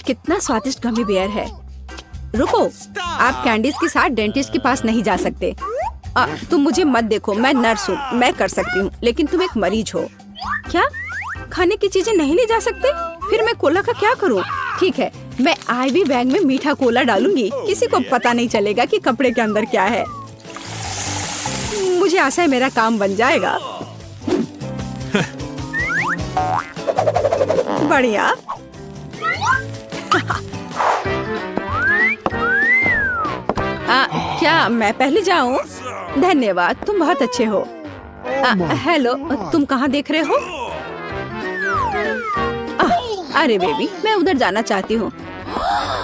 कितना स्वादिष्ट gummy bear है। रुको, आप कैंडीज के साथ डेंटिस्ट के पास नहीं जा सकते। तुम मुझे मत देखो, मैं नर्स हूँ, मैं कर सकती हूँ, लेकिन तुम एक मरीज हो। क्या खाने की चीजें नहीं ले जा सकते? फिर मैं कोला का क्या करूँ? ठीक है, मैं आईवी बैग में मीठा कोला डालूंगी, किसी को पता नहीं चलेगा कि कपड़े के अंदर क्या है। मुझे आशा है मेरा काम बन जाएगा। बढ़िया। क्या मैं पहले जाऊं? धन्यवाद, तुम बहुत अच्छे हो। हेलो, तुम कहाँ देख रहे हो? अरे बेबी, मैं उधर जाना चाहती हूँ।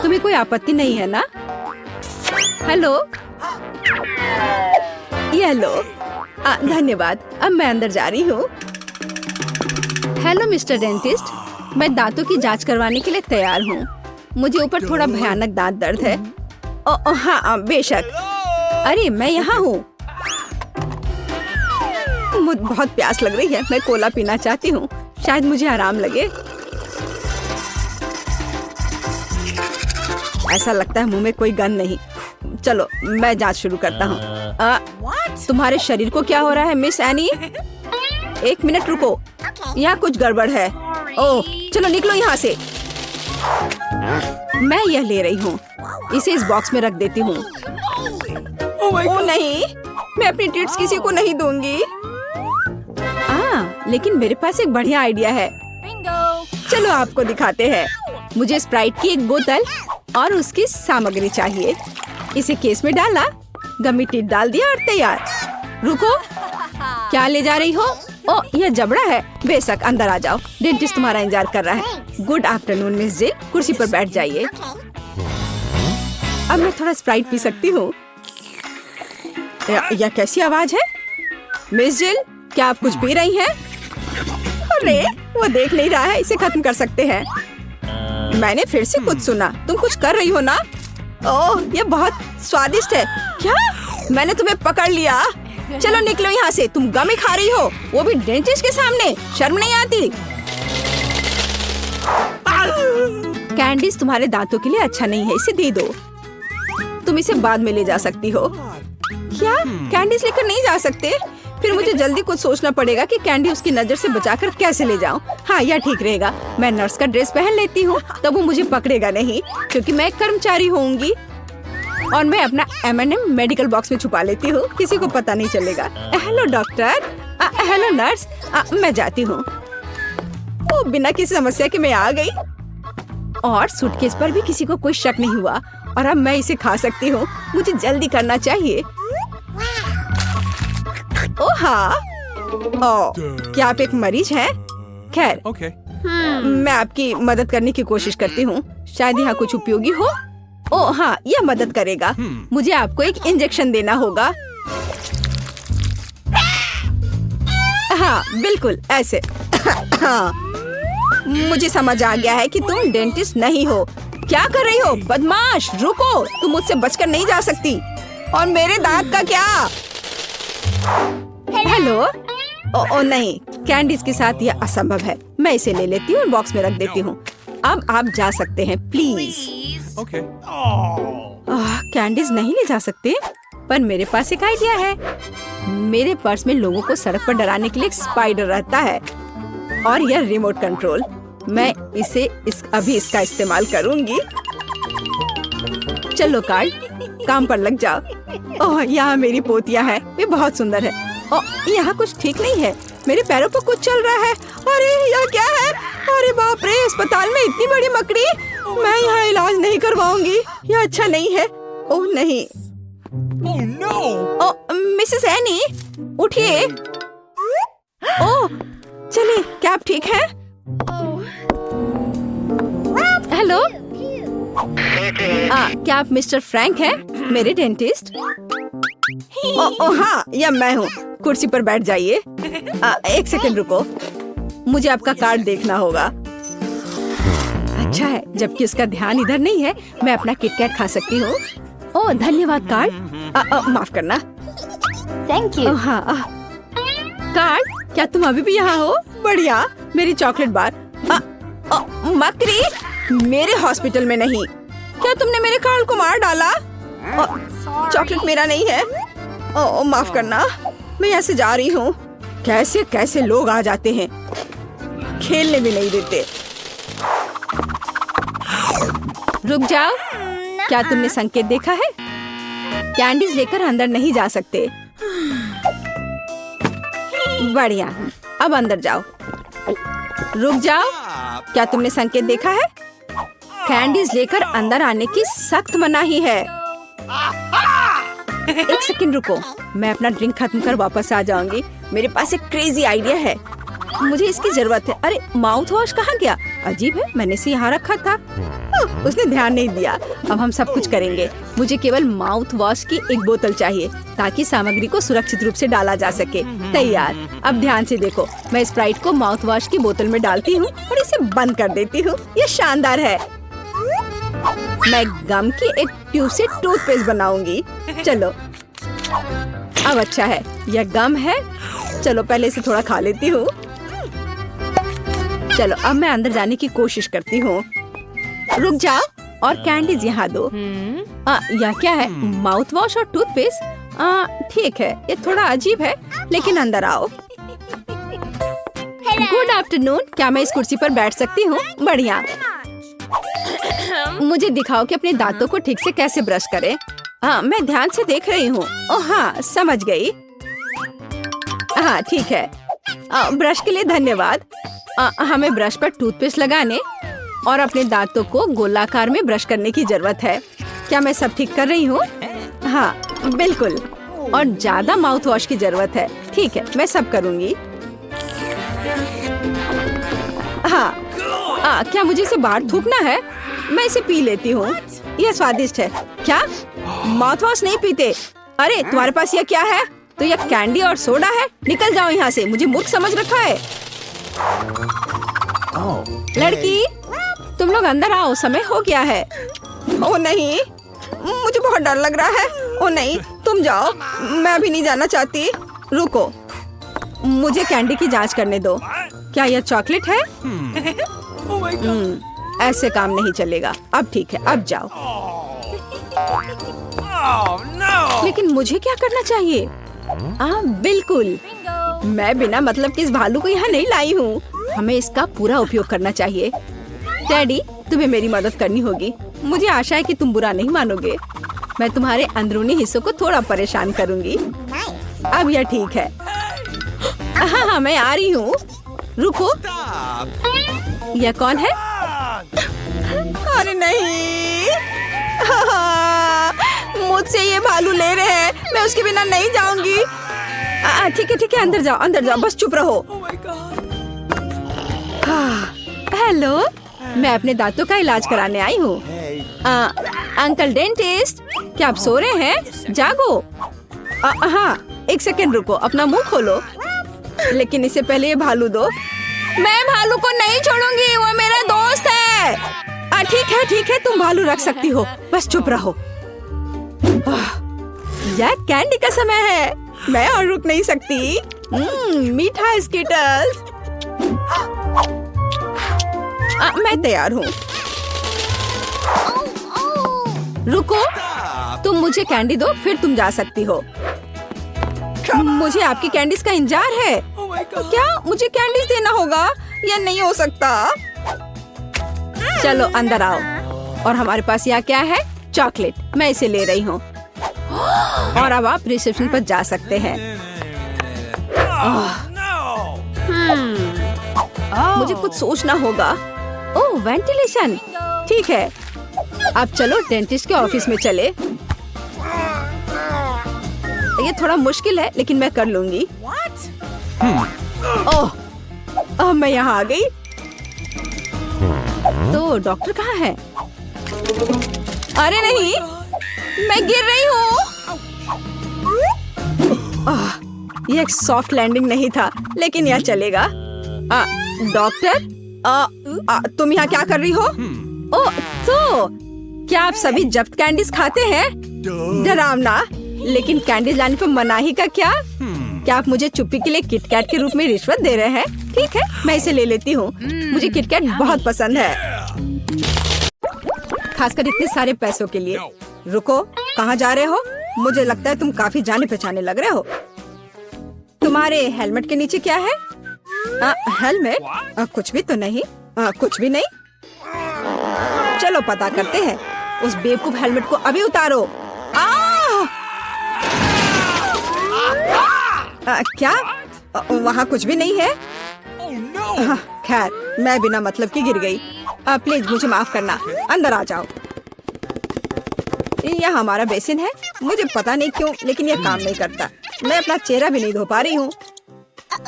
तुम्हें कोई आपत्ति नहीं है ना? हेलो, ये लो। धन्यवाद, अब मैं अंदर जा रही हूँ। हेलो मिस्टर डेंटिस्ट, मैं दांतों की जांच करवाने के लिए तैयार हूँ। मुझे ऊपर थोड़ा भयानक दांत दर्द है। हाँ बेशक। अरे मैं यहाँ हूँ। मुझे बहुत प्यास लग रही है, मैं कोला पीना चाहती हूँ, शायद मुझे आराम लगे। ऐसा लगता है मुंह में कोई गंध नहीं। चलो मैं जांच शुरू करता हूँ। तुम्हारे शरीर को क्या हो रहा है मिस एनी? एक मिनट रुको, यहाँ कुछ गड़बड़ है। ओह चलो निकलो यहाँ से। मैं यह ले रही हूँ, इसे इस बॉक्स में रख देती हूँ। ओह नहीं, मैं अपनी ट्रीट्स किसी को नहीं दूंगी। लेकिन मेरे पास एक बढ़िया आइडिया है। चलो आपको दिखाते हैं। मुझे स्प्राइट की एक बोतल और उसकी सामग्री चाहिए। इसे केस में डाला, गमी टिप डाल दिया और तैयार। रुको, क्या ले जा रही हो? ओह यह जबड़ा है। बेशक, अंदर आ जाओ, डेंटिस्ट तुम्हारा इंतजार कर रहा है। गुड आफ्टरनून मिस जिल, कुर्सी पर बैठ जाइए। अब मैं थोड़ा स्प्राइट पी सकती हूँ। यह कैसी आवाज है? मिस जिल, क्या आप कुछ पी रही हैं? अरे वो देख नहीं रहा है, इसे खत्म कर सकते हैं। मैंने फिर से कुछ सुना, तुम कुछ कर रही हो ना? ओह ये बहुत स्वादिष्ट है। क्या? मैंने तुम्हें पकड़ लिया। चलो निकलो यहाँ से, तुम गमी खा रही हो, वो भी डेंटिस्ट के सामने। शर्म नहीं आती? कैंडीज तुम्हारे दांतों के लिए अच्छा नहीं है, इसे दे दो। तुम इसे बाद में ले जा सकती हो। क्या कैंडीज लेकर नहीं जा सकते? फिर मुझे जल्दी कुछ सोचना पड़ेगा कि कैंडी उसकी नजर से बचाकर कैसे ले जाऊं। हाँ यह ठीक रहेगा, मैं नर्स का ड्रेस पहन लेती हूँ, तब वो मुझे पकड़ेगा नहीं, क्योंकि मैं एक कर्मचारी होंगी। और मैं अपना M&M मेडिकल बॉक्स में छुपा लेती हूँ, किसी को पता नहीं चलेगा। Hello doctor. Hello nurse. मैं जाती हूँ। वो बिना किसी समस्या के मैं आ गई, और सूटकेस पर भी किसी को कोई शक नहीं हुआ, और अब मैं इसे खा सकती हूँ। मुझे जल्दी करना चाहिए। ओह हाँ। ओह क्या आप एक मरीज हैं? खैर मैं आपकी मदद करने की कोशिश करती हूँ, शायद यहाँ कुछ उपयोगी हो। ओह हाँ, यह मदद करेगा। मुझे आपको एक इंजेक्शन देना होगा। हाँ बिल्कुल ऐसे। हाँ मुझे समझ आ गया है कि तुम डेंटिस्ट नहीं हो। क्या कर रही हो बदमाश? रुको, तुम मुझसे बचकर नहीं जा सकती। और मेरे दांत का क्या? हेलो। ओ नहीं, कैंडीज के साथ यह असंभव है। मैं इसे ले लेती हूँ और बॉक्स में रख देती हूँ। अब आप जा सकते हैं प्लीज। कैंडीज नहीं ले जा सकते, पर मेरे पास एक आइडिया है। मेरे पर्स में लोगों को सड़क पर डराने के लिए एक स्पाइडर रहता है, और यह रिमोट कंट्रोल। मैं अभी इसका इस्तेमाल करूंगी। चलो कार्ड, काम पर लग जाओ। ओह यहाँ मेरी पोतिया है, वे बहुत सुंदर है। ओह यहाँ कुछ ठीक नहीं है, मेरे पैरों पर कुछ चल रहा है। अरे यह क्या है? अरे बाप रे, अस्पताल में इतनी बड़ी मकड़ी। मैं यहाँ इलाज नहीं करवाऊंगी, यह अच्छा नहीं है। ओह नहीं। Oh no! ओह मिसेस एनी, उठिए। ओह चलिए, क्या आप ठीक हैं? हेलो। क्या आप मिस्टर फ्रैंक हैं, मेरे डेंटिस्ट? ओह हाँ, यह मैं हूँ। कुर्सी पर बैठ जाइए। एक सेकंड रुको, मुझे आपका कार्ड देखना होगा। अच्छा है, जबकि उसका ध्यान इधर नहीं है, मैं अपना किटकैट खा सकती हूँ। ओह धन्यवाद कार्ड। माफ करना। Thank you. हाँ कार्ड, क्या तुम अभी भी यहाँ हो? बढ़िया, मेरी चॉकलेट बार। मकड़ी, मेरे हॉस्पिटल में नहीं। क्या तुमने मेरे कार्ल को मार डाला? चॉकलेट मेरा नहीं है। माफ करना, मैं यहाँ से जा रही हूँ। कैसे कैसे लोग आ जाते हैं, खेलने भी नहीं देते। रुक जाओ, क्या तुमने संकेत देखा है? कैंडीज लेकर अंदर नहीं जा सकते। बढ़िया, अब अंदर जाओ। रुक जाओ, क्या तुमने संकेत देखा है? कैंडीज लेकर अंदर आने की सख्त मनाही है। एक सेकंड रुको, मैं अपना ड्रिंक खत्म कर वापस आ जाऊंगी। मेरे पास एक क्रेजी आइडिया है, मुझे इसकी जरूरत है। अरे माउथ वॉश कहाँ गया? अजीब है, मैंने इसे यहाँ रखा था। उसने ध्यान नहीं दिया। अब हम सब कुछ करेंगे। मुझे केवल माउथ वॉश की एक बोतल चाहिए ताकि सामग्री को सुरक्षित रूप से डाला जा सके। तैयार। अब ध्यान से देखो, मैं स्प्राइट को माउथ वॉश की बोतल में डालती हूँ और इसे बंद कर देती हूँ। ये शानदार है। मैं गम की एक ट्यूब से टूथपेस्ट बनाऊंगी। चलो, अब अच्छा है, यह गम है। चलो पहले इसे थोड़ा खा लेती हूँ। चलो अब मैं अंदर जाने की कोशिश करती हूँ। रुक जाओ और कैंडीज यहाँ दो। यह क्या है? माउथ वॉश और टूथपेस्ट। ठीक है, ये थोड़ा अजीब है, लेकिन अंदर आओ। गुड आफ्टरनून, क्या मैं इस कुर्सी पर बैठ सकती हूँ? बढ़िया। मुझे दिखाओ कि अपने दांतों को ठीक से कैसे ब्रश करें। मैं ध्यान से देख रही हूँ। ओह हाँ, समझ गई। हाँ ठीक है, ब्रश के लिए धन्यवाद। हमें ब्रश पर टूथपेस्ट लगाने और अपने दांतों को गोलाकार में ब्रश करने की जरूरत है। क्या मैं सब ठीक कर रही हूँ? हाँ बिल्कुल, और ज्यादा माउथ वॉश की जरूरत है। ठीक है, मैं सब करूँगी। हाँ, क्या मुझे इसे बाहर थूकना है? मैं इसे पी लेती हूँ, यह स्वादिष्ट है। क्या माउथ वॉश नहीं पीते? अरे तुम्हारे पास यह क्या है? तो यह कैंडी और सोडा है। निकल जाओ यहाँ से, मुझे मूर्ख समझ रखा है। लड़की, तुम लोग अंदर आओ, समय हो गया है। ओ नहीं, मुझे बहुत डर लग रहा है। ओ नहीं, तुम जाओ, मैं अभी नहीं जाना चाहती। रुको, मुझे कैंडी की जांच करने दो। क्या यह चॉकलेट है? ऐसे काम नहीं चलेगा। अब ठीक है, अब जाओ। लेकिन मुझे क्या करना चाहिए? बिल्कुल, मैं बिना मतलब के इस भालू को यहाँ नहीं लाई हूँ। हमें इसका पूरा उपयोग करना चाहिए। डैडी, तुम्हें मेरी मदद करनी होगी। मुझे आशा है कि तुम बुरा नहीं मानोगे। मैं तुम्हारे अंदरूनी हिस्सों को थोड़ा परेशान करूँगी। अब यह ठीक है। हाँ, मैं आ रही हूँ। रुको, यह कौन है? अरे नहीं, मुझसे ये भालू ले रहे हैं। मैं उसके बिना नहीं जाऊंगी। ठीक है, अंदर जाओ, बस चुप रहो। हेलो, मैं अपने दांतों का इलाज कराने आई हूँ। अंकल डेंटिस्ट, क्या आप सो रहे हैं? जागो। हाँ, एक सेकंड रुको, अपना मुंह खोलो। लेकिन इससे पहले ये भालू दो। मैं भालू को नहीं छोड़ूंगी, वो मेरा दोस्त है। ठीक है, तुम भालू रख सकती हो, बस चुप रहो। यह कैंडी का समय है, मैं और रुक नहीं सकती। मीठा स्कीटर्स। मैं तैयार हूँ। रुको, तुम मुझे कैंडी दो, फिर तुम जा सकती हो। मुझे आपकी कैंडीज का इंतजार है। क्या मुझे कैंडीज देना होगा? यह नहीं हो सकता। चलो अंदर आओ। और हमारे पास यहाँ क्या है? चॉकलेट। मैं इसे ले रही हूँ। और अब आप रिसेप्शन पर जा सकते हैं। मुझे कुछ सोचना होगा। ओह, वेंटिलेशन। ठीक है, अब चलो डेंटिस्ट के ऑफिस में चले। ये थोड़ा मुश्किल है, लेकिन मैं कर लूंगी। ओह, मैं यहाँ आ गई। तो डॉक्टर कहाँ है? अरे नहीं, मैं गिर रही हूँ। यह एक सॉफ्ट लैंडिंग नहीं था, लेकिन यह चलेगा। डॉक्टर, तुम यहाँ क्या कर रही हो? ओह, तो क्या आप सभी जब्त कैंडीज खाते हैं? डरावना, लेकिन कैंडीज लाने पर मनाही का क्या? क्या आप मुझे चुप्पी के लिए किटकैट के रूप में रिश्वत दे रहे हैं? ठीक है, मैं इसे ले लेती हूँ। मुझे किटकैट बहुत पसंद है। खासकर इतने सारे पैसों के लिए। रुको, कहाँ जा रहे हो? मुझे लगता है तुम काफी जाने पहचाने लग रहे हो। तुम्हारे हेलमेट के नीचे क्या है? हेलमेट? कुछ भी तो नहीं। कुछ भी नहीं। चलो पता करते हैं। उस बेवकूफ हेलमेट को अभी उतारो। क्या? वहाँ कुछ भी नहीं है। खैर, मैं बिना मतलब की गिर गई। प्लीज मुझे माफ करना। अंदर आ जाओ। यह हमारा बेसिन है। मुझे पता नहीं क्यों, लेकिन यह काम नहीं करता। मैं अपना चेहरा भी नहीं धो पा रही हूँ।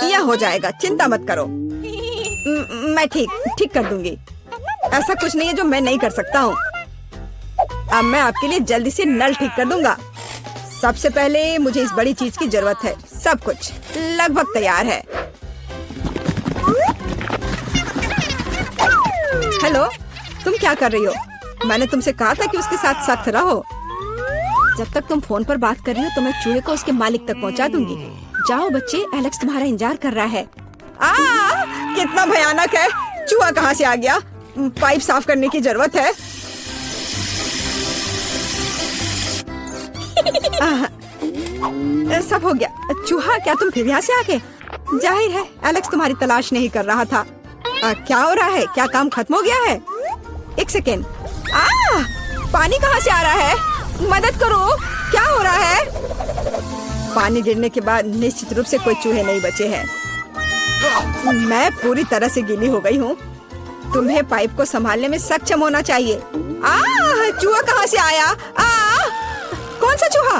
यह हो जाएगा, चिंता मत करो। मैं ठीक कर दूंगी। ऐसा कुछ नहीं है जो मैं नहीं कर सकता हूँ। अब मैं आपके लिए जल्दी से नल ठीक कर दूंगा। सबसे पहले मुझे इस बड़ी चीज की जरूरत है। सब कुछ लगभग तैयार है। हेलो, तुम क्या कर रही हो? मैंने तुमसे कहा था कि उसके साथ सख्त रहो। जब तक तुम फोन पर बात कर रही हो तो मैं चूहे को उसके मालिक तक पहुंचा दूंगी। जाओ बच्चे, एलेक्स तुम्हारा इंतजार कर रहा है। कितना भयानक है। चूहा कहाँ से आ गया? पाइप साफ करने की जरूरत है। सब हो गया। चूहा, क्या तुम फिर यहाँ से आ गए? जाहिर है एलेक्स तुम्हारी तलाश नहीं कर रहा था। क्या हो रहा है? क्या काम खत्म हो गया है? एक सेकेंड। पानी कहाँ से आ रहा है? मदद करो, क्या हो रहा है? पानी गिरने के बाद निश्चित रूप से कोई चूहे नहीं बचे हैं। मैं पूरी तरह से गीली हो गई हूँ। तुम्हें पाइप को संभालने में सक्षम होना चाहिए। चूहा कहाँ से आया? कौन सा चूहा?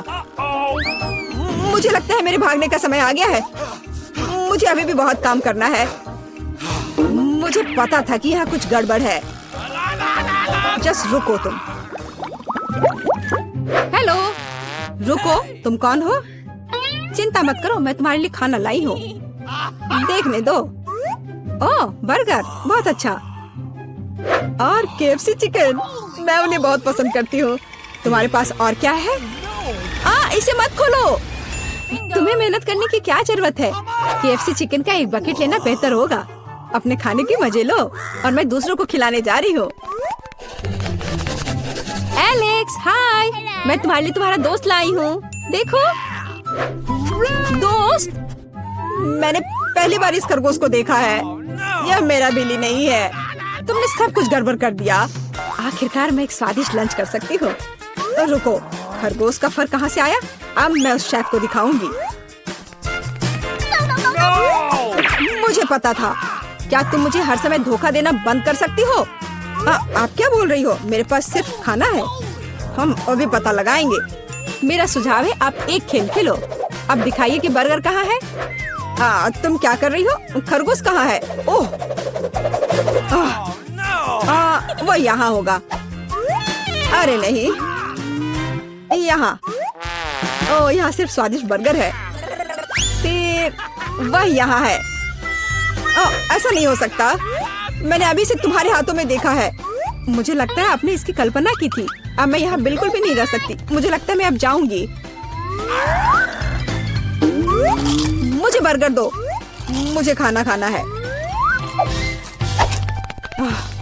मुझे लगता है मेरे भागने का समय आ गया है। मुझे अभी भी बहुत काम करना है। मुझे पता था कि यहाँ कुछ गड़बड़ है। जस्ट रुको तुम। हेलो, रुको, तुम कौन हो? चिंता मत करो, मैं तुम्हारे लिए खाना लाई हूँ। देखने दो। ओह, बर्गर, बहुत अच्छा। और KFC चिकन, मैं उन्हें बहुत पसंद करती हूँ। तुम्हारे पास और क्या है? इसे मत खोलो। तुम्हें मेहनत करने की क्या जरूरत है? KFC चिकन का एक बकेट लेना बेहतर होगा। अपने खाने के मजे लो और मैं दूसरों को खिलाने जा रही हूँ। एलेक्स, हाय, मैं तुम्हारे लिए तुम्हारा दोस्त लाई हूँ। देखो। दोस्त? मैंने पहली बार इस खरगोश को देखा है। यह मेरा बिल्ली नहीं है। तुमने सब कुछ गड़बड़ कर दिया। आखिरकार मैं एक स्वादिष्ट लंच कर सकती हूँ। रुको, खरगोश का फर कहाँ से आया? अब मैं उस शेफ को दिखाऊंगी। मुझे पता था। क्या तुम मुझे हर समय धोखा देना बंद कर सकती हो? आप क्या बोल रही हो? मेरे पास सिर्फ खाना है। हम अभी पता लगाएंगे। मेरा सुझाव है आप एक खेल खेलो। अब दिखाइए कि बर्गर कहाँ है। तुम क्या कर रही हो? खरगोश कहाँ है? ओह, वो यहाँ होगा। अरे नहीं, यहाँ। ओह, यहाँ सिर्फ स्वादिष्ट बर्गर है। फिर वह यहाँ है। ऐसा नहीं हो सकता। मैंने अभी से तुम्हारे हाथों में देखा है। मुझे लगता है आपने इसकी कल्पना की थी। अब मैं यहाँ बिल्कुल भी नहीं रह सकती। मुझे लगता है मैं अब जाऊंगी। मुझे बर्गर दो। मुझे खाना खाना है।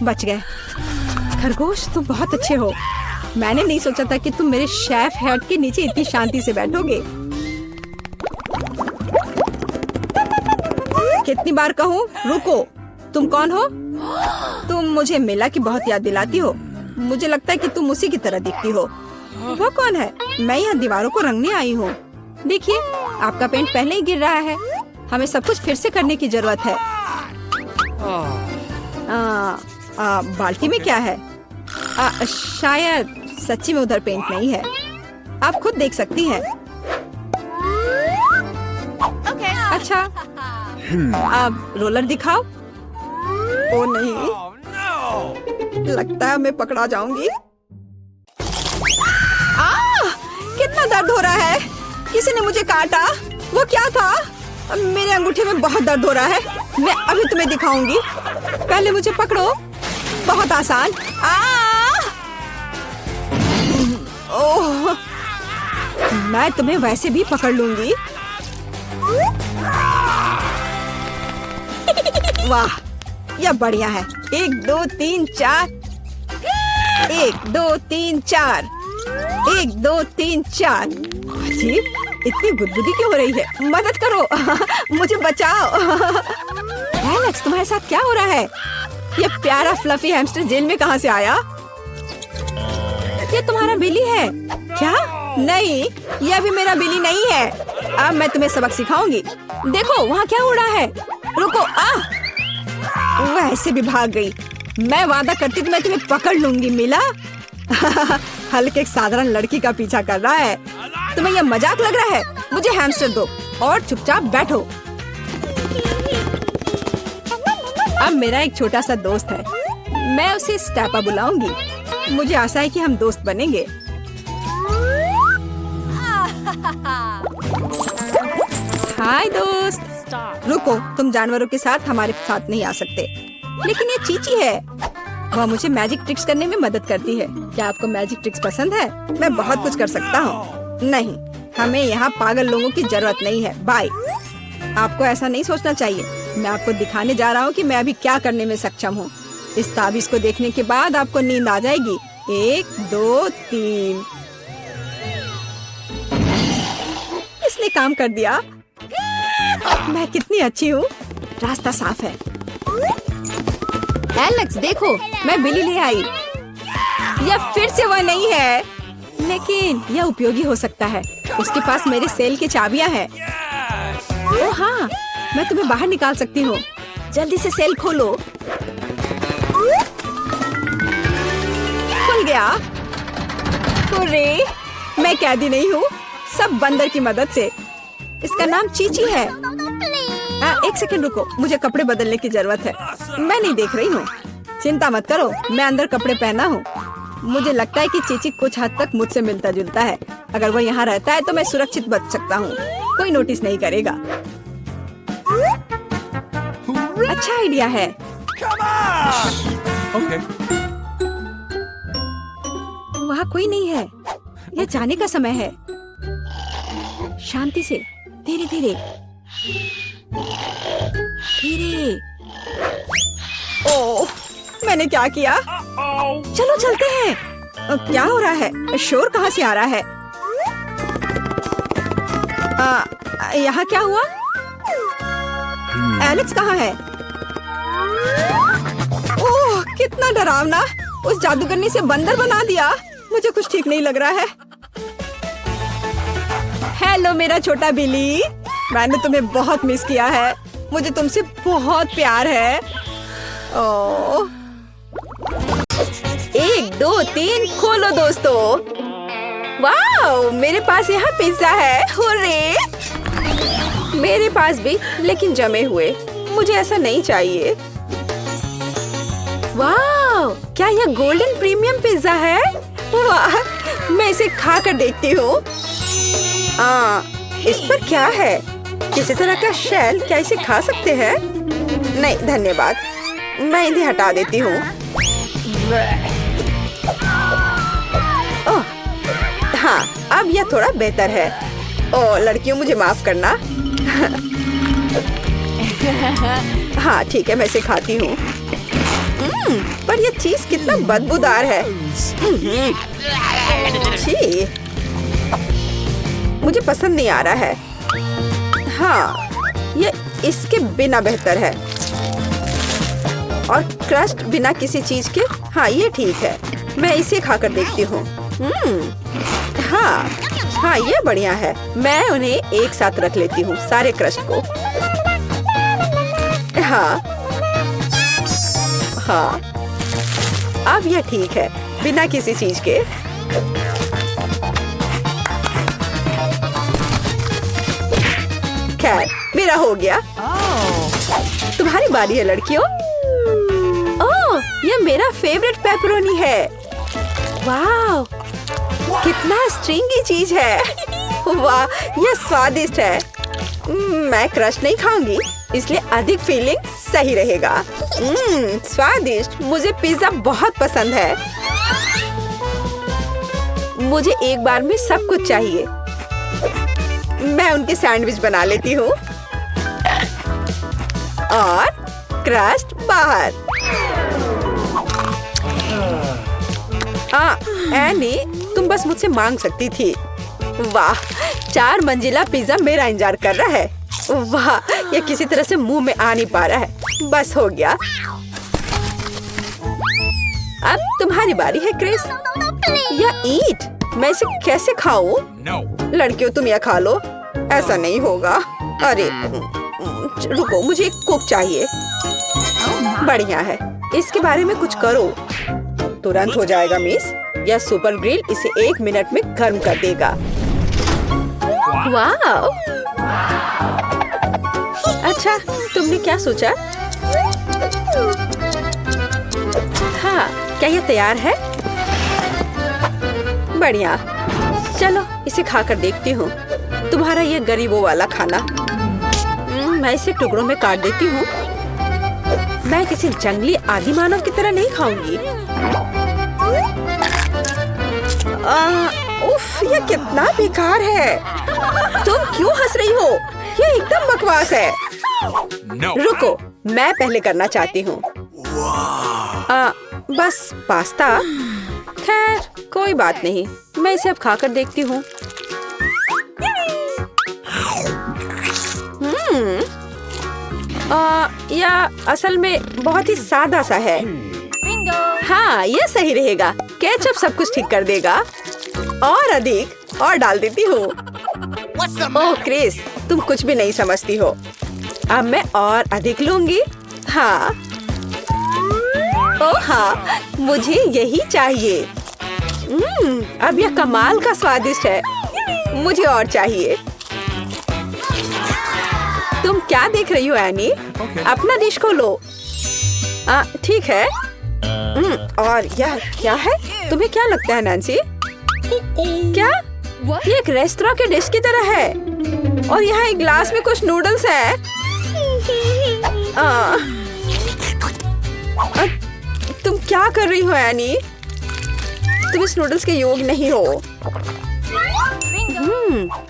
बच गए। खरगोश, तुम बहुत अच्छे हो। मैंने नहीं सोचा था कि तुम मेरे शेफ हेड के नीचे इतनी शांति से बैठोगे। कितनी बार कहूँ, रुको। तुम कौन हो? तुम मुझे मेला की बहुत याद दिलाती हो। मुझे लगता है कि तुम उसी की तरह दिखती हो। वो कौन है? मैं यहाँ दीवारों को रंगने आई हूँ। देखिए, आपका पेंट पहले ही गिर रहा है। हमें सब कुछ फिर से करने की जरूरत है। बाल्टी में क्या है? शायद सच्ची में उधर पेंट नहीं है। आप खुद देख सकती हैं। अच्छा, अब रोलर दिखाओ। ओ नहीं, लगता है मैं पकड़ा जाऊंगी। कितना दर्द हो रहा है। किसी ने मुझे काटा। वो क्या था? मेरे अंगूठे में बहुत दर्द हो रहा है। मैं अभी तुम्हें दिखाऊंगी। पहले मुझे पकड़ो। बहुत आसान। ओह, मैं तुम्हें वैसे भी पकड़ लूंगी। वाह, यह बढ़िया है। 1 2 3 4। 1 2 3 4, 1 2 3 4। जी, इतनी गुदगुदी क्यों हो रही है? मदद करो, मुझे बचाओ। एलेक्स, तुम्हारे साथ क्या हो रहा है? ये प्यारा फ्लफी हैमस्टर जेल में कहाँ से आया? ये तुम्हारा बिली है क्या? नहीं, ये अभी मेरा बिली नहीं है। अब मैं तुम्हें सबक सिखाऊंगी। देखो वहाँ क्या हो रहा है। रुको, वह ऐसे भी भाग गई। मैं वादा करती तो मैं तुम्हें पकड़ लूंगी। मिला? हल्के एक साधारण लड़की का पीछा कर रहा है। तुम्हें यह मजाक लग रहा है? मुझे हैमस्टर दो और चुपचाप बैठो। अब मेरा एक छोटा सा दोस्त है, मैं उसे स्टेपा बुलाऊंगी। मुझे आशा है कि हम दोस्त बनेंगे। हाय दोस्त। रुको, तुम जानवरों के साथ हमारे साथ नहीं आ सकते। लेकिन ये चीची है, वह मुझे मैजिक ट्रिक्स करने में मदद करती है। क्या आपको मैजिक ट्रिक्स पसंद है? मैं बहुत कुछ कर सकता हूँ। नहीं, हमें यहाँ पागल लोगों की जरूरत नहीं है। बाय। आपको ऐसा नहीं सोचना चाहिए। मैं आपको दिखाने जा रहा हूँ कि मैं अभी क्या करने में सक्षम हूँ। इस ताबीज को देखने के बाद आपको नींद आ जाएगी। 1 2 3। इसने काम कर दिया। मैं कितनी अच्छी हूँ। रास्ता साफ है। एलेक्स देखो, मैं बिली ले आई। यह फिर से वह नहीं है, लेकिन यह उपयोगी हो सकता है। उसके पास मेरे सेल की चाबियां हैं। ओह हाँ, मैं तुम्हें बाहर निकाल सकती हूँ। जल्दी से सेल खोलो। खुल गया। अरे, मैं कैदी नहीं हूँ, सब बंदर की मदद से। इसका नाम चीची है। एक सेकंड रुको, मुझे कपड़े बदलने की जरूरत है। मैं नहीं देख रही हूँ। चिंता मत करो, मैं अंदर कपड़े पहना हूँ। मुझे लगता है कि चीची कुछ हद तक मुझसे मिलता जुलता है। अगर वो यहाँ रहता है तो मैं सुरक्षित बच सकता हूँ। कोई नोटिस नहीं करेगा। अच्छा आइडिया है। Okay. वहाँ कोई नहीं है। यह जाने का समय है। शांति से, धीरे धीरे धीरे। ओह, मैंने क्या किया? चलो चलते हैं। क्या हो रहा है? शोर कहाँ से आ रहा है? यहाँ क्या हुआ? एलेक्स कहाँ है? ओह, कितना डरावना। उस जादूगरनी से बंदर बना दिया। मुझे कुछ ठीक नहीं लग रहा है। हेलो मेरा छोटा बिली, मैंने तुम्हें बहुत मिस किया है। मुझे तुमसे बहुत प्यार है। ओह, 1 2 3 खोलो दोस्तों। वाओ, मेरे पास यहाँ पिज्जा है। हुर्रे! मेरे पास भी, लेकिन जमे हुए। मुझे ऐसा नहीं चाहिए। वाओ, क्या यह गोल्डन प्रीमियम पिज्जा है? वाह, मैं इसे खा कर देखती हूँ। इस पर क्या है? किसी तरह का शेल? क्या इसे खा सकते हैं? नहीं धन्यवाद, मैं इन्हें हटा देती हूँ। ओह, हाँ, अब यह थोड़ा बेहतर है। ओह लड़कियों, मुझे माफ करना। हाँ ठीक है, मैं इसे खाती हूँ। पर यह चीज कितना बदबूदार है। छी, मुझे पसंद नहीं आ रहा है। हाँ, ये इसके बिना बेहतर है। और क्रस्ट बिना किसी चीज के। हाँ ये ठीक है, मैं इसे खाकर देखती हूँ। हाँ हाँ, ये बढ़िया है। मैं उन्हें एक साथ रख लेती हूँ, सारे क्रस्ट को। हाँ हाँ, अब यह ठीक है, बिना किसी चीज के। खैर, मेरा हो गया। तुम्हारी बारी है लड़कियों। ओह, यह मेरा फेवरेट पेपरोनी है। वाह, कितना स्ट्रिंगी चीज है। वाह, यह स्वादिष्ट है। मैं क्रश नहीं खाऊंगी, इसलिए अधिक फीलिंग सही रहेगा। स्वादिष्ट। मुझे पिज्जा बहुत पसंद है। मुझे एक बार में सब कुछ चाहिए। मैं उनके सैंडविच बना लेती हूँ और क्रस्ट बाहर। एनी, तुम बस मुझसे मांग सकती थी। वाह, 4 मंजिला पिज्जा मेरा इंतजार कर रहा है। वाह, ये किसी तरह से मुंह में आ नहीं पा रहा है। बस हो गया। अब तुम्हारी बारी है क्रिस। या ईट, मैं इसे कैसे खाऊं? No. लड़कियों तुम यह खा लो। ऐसा नहीं होगा। अरे रुको, मुझे एक कुक चाहिए। बढ़िया है, इसके बारे में कुछ करो। तुरंत हो जाएगा मिस। यह सुपर ग्रिल इसे 1 मिनट में गर्म कर देगा। वाह! अच्छा, तुमने क्या सोचा? हाँ, क्या यह तैयार है? बढ़िया, चलो इसे खाकर देखती हूँ। तुम्हारा ये गरीबों वाला खाना। मैं इसे टुकड़ों में काट देती हूँ। मैं किसी जंगली आदि मानव की तरह नहीं खाऊंगी। उफ, ये कितना बेकार है। तुम क्यों हंस रही हो? ये एकदम बकवास है। No. रुको, मैं पहले करना चाहती हूँ। बस पास्ता। खैर, कोई बात नहीं, मैं इसे अब खाकर देखती हूँ। या असल में बहुत ही सादा सा है। हाँ, ये सही रहेगा। केचप सब कुछ ठीक कर देगा। और अधिक और डाल देती हूँ। ओह क्रिस, तुम कुछ भी नहीं समझती हो। अब मैं और अधिक लूंगी। हाँ, ओह हाँ, मुझे यही चाहिए। अब यह कमाल का स्वादिष्ट है। मुझे और चाहिए। तुम क्या देख रही हो एनी? अपना डिश खोलो। ठीक है। और यह क्या है? तुम्हें क्या लगता है नैन्सी? क्या? ये एक रेस्टोरेंट के डिश की तरह है। और यहाँ एक ग्लास में कुछ नूडल्स है। तुम क्या कर रही हो एनी? तुम इस नूडल्स के योग्य नहीं हो।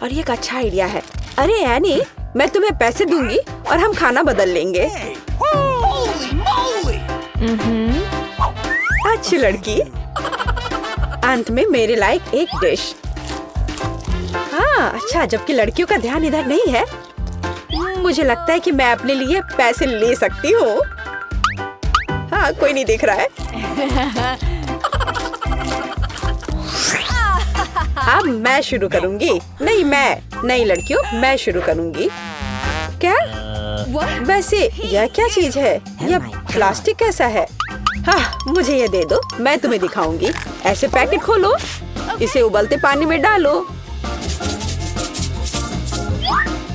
और ये एक अच्छा आइडिया है। अरे एनी, मैं तुम्हें पैसे दूंगी और हम खाना बदल लेंगे। अच्छी लड़की। अंत में मेरे लायक एक डिश। हाँ, अच्छा, जबकि लड़कियों का ध्यान इधर नहीं है। मुझे लगता है कि मैं अपने लिए पैसे ले सकती हूँ। हाँ, कोई नहीं देख रहा है। अब मैं शुरू करूंगी। नहीं लड़कियों, मैं शुरू करूंगी। क्या? वैसे यह क्या चीज है? यह प्लास्टिक कैसा है? हाँ, मुझे ये दे दो, मैं तुम्हें दिखाऊंगी। ऐसे पैकेट खोलो, इसे उबलते पानी में डालो,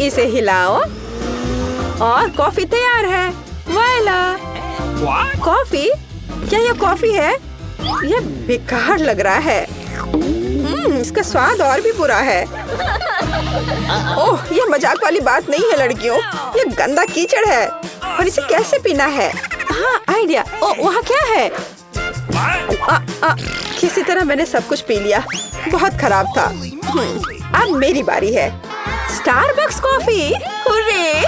इसे हिलाओ और कॉफी तैयार है। वाला! कॉफी? क्या यह कॉफी है? यह बेकार लग रहा है। इसका स्वाद और भी बुरा है। ओह, ये मजाक वाली बात नहीं है लड़कियों। ये गंदा कीचड़ है और इसे कैसे पीना है? हाँ, आइडिया। ओह, वहाँ क्या है? किसी तरह मैंने सब कुछ पी लिया। बहुत खराब था। अब मेरी बारी है। Starbucks coffee. हुर्रे!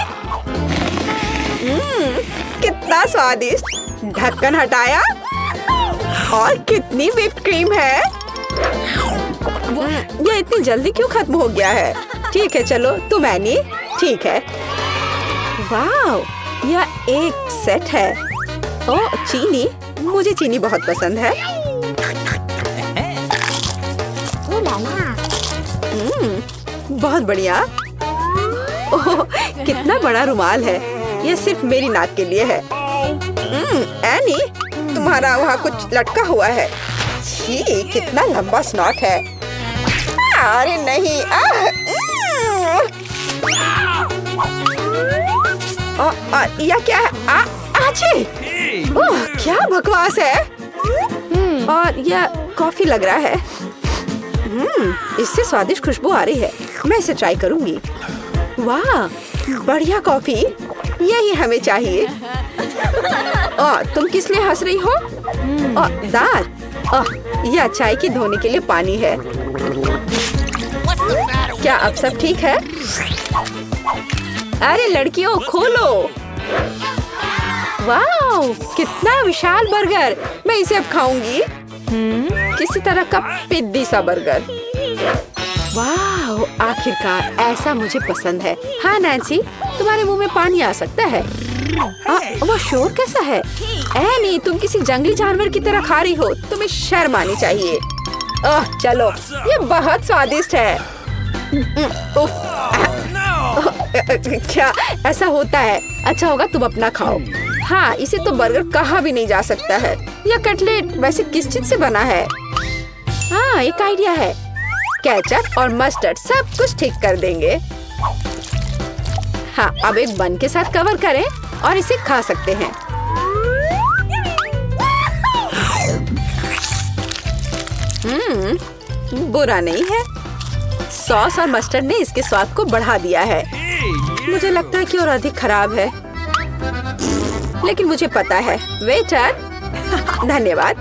कितना स्वादिष्ट। ढक्कन हटाया और कितनी व्हिप्ड क्रीम है। ये इतनी जल्दी क्यों खत्म हो गया है? ठीक है, चलो तुम एनी। ठीक है। वाव, यह एक सेट है। ओह, चीनी। मुझे चीनी बहुत पसंद है। बहुत बढ़िया। ओह, कितना बड़ा रुमाल है। यह सिर्फ मेरी नाक के लिए है। एनी, तुम्हारा वहाँ कुछ लटका हुआ है। छी, कितना लंबा स्नॉट है। अरे नहीं। यह क्या है? ओह, क्या बकवास है। और यह कॉफी लग रहा है। इससे स्वादिष्ट खुशबू आ रही है। मैं इसे ट्राई करूंगी। वाह, बढ़िया कॉफी। यही हमें चाहिए। तुम किस लिए हंस रही हो? दांत। यह चाय की धोने के लिए पानी है। क्या अब सब ठीक है? अरे लड़कियों, खोलो। वाह, कितना विशाल बर्गर। मैं इसे अब खाऊंगी। किसी तरह का पिद्दी सा बर्गर। वाह, आखिरकार ऐसा मुझे पसंद है। हाँ नैन्सी, तुम्हारे मुंह में पानी आ सकता है। वो शोर कैसा है? नहीं, तुम किसी जंगली जानवर की तरह खा रही हो। तुम्हें शर्म आनी चाहिए। चलो, ये बहुत स्वादिष्ट है। क्या ऐसा होता है? अच्छा होगा तुम अपना खाओ। हाँ, इसे तो बर्गर कहा भी नहीं जा सकता है। यह कटलेट वैसे किस चीज से बना है? हाँ, एक आइडिया है। केचप और मस्टर्ड सब कुछ ठीक कर देंगे। हाँ, अब एक बन के साथ कवर करें और इसे खा सकते हैं। बुरा नहीं है। सॉस और मस्टर्ड ने इसके स्वाद को बढ़ा दिया है। मुझे लगता है कि और अधिक खराब है, लेकिन मुझे पता है। वेटर, धन्यवाद।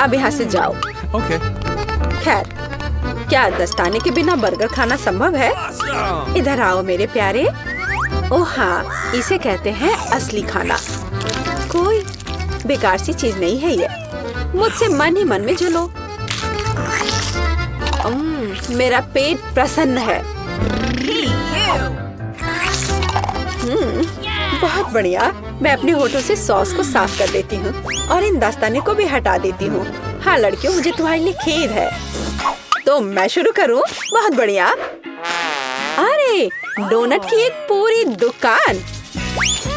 अब यहाँ से जाओ। Okay. खैर, क्या दस्ताने के बिना बर्गर खाना संभव है? इधर आओ मेरे प्यारे। ओह हाँ, इसे कहते हैं असली खाना। कोई बेकार सी चीज नहीं है ये। मुझसे मन ही मन में जलो। मेरा पेट प्रसन्न है। बहुत बढ़िया। मैं अपने होठों से सॉस को साफ कर देती हूँ और इन दस्ताने को भी हटा देती हूँ। हाँ लड़कियों, मुझे तुम्हारे लिए खेद है। तो मैं शुरू करूँ? बहुत बढ़िया। अरे, डोनट की एक पूरी दुकान।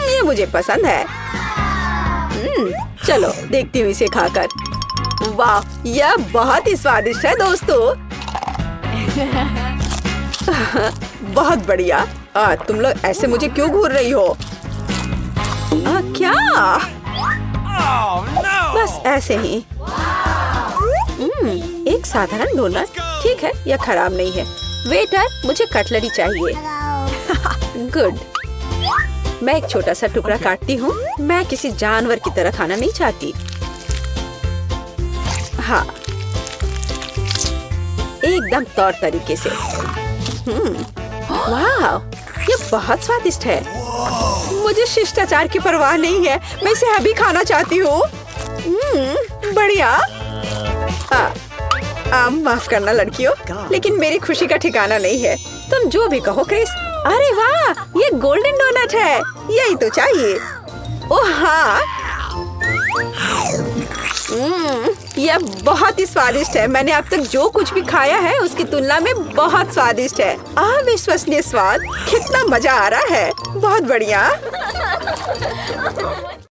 ये मुझे पसंद है। चलो देखती हूँ इसे खाकर। वाह, यह बहुत ही स्वादिष्ट है दोस्तों। बहुत बढ़िया। तुम लोग ऐसे मुझे क्यों घूर रही हो? क्या? Oh no! बस ऐसे ही। एक साधारण डोनट। ठीक है, यह खराब नहीं है। वेटर, मुझे कटलरी चाहिए। गुड। मैं एक छोटा सा टुकड़ा काटती हूँ। मैं किसी जानवर की तरह खाना नहीं चाहती। हाँ, एकदम तौर तरीके से। वाह, ये बहुत स्वादिष्ट है। मुझे शिष्टाचार की परवाह नहीं है। मैं इसे अभी खाना चाहती हूँ। बढ़िया। माफ करना लड़कियों, लेकिन मेरी खुशी का ठिकाना नहीं है। तुम जो भी कहो क्रिस। अरे वाह, ये गोल्डन डोनट है। यही तो चाहिए। ओह हाँ, यह बहुत ही स्वादिष्ट है। मैंने अब तक जो कुछ भी खाया है उसकी तुलना में बहुत स्वादिष्ट है। अविश्वसनीय स्वाद। कितना मजा आ रहा है। बहुत बढ़िया।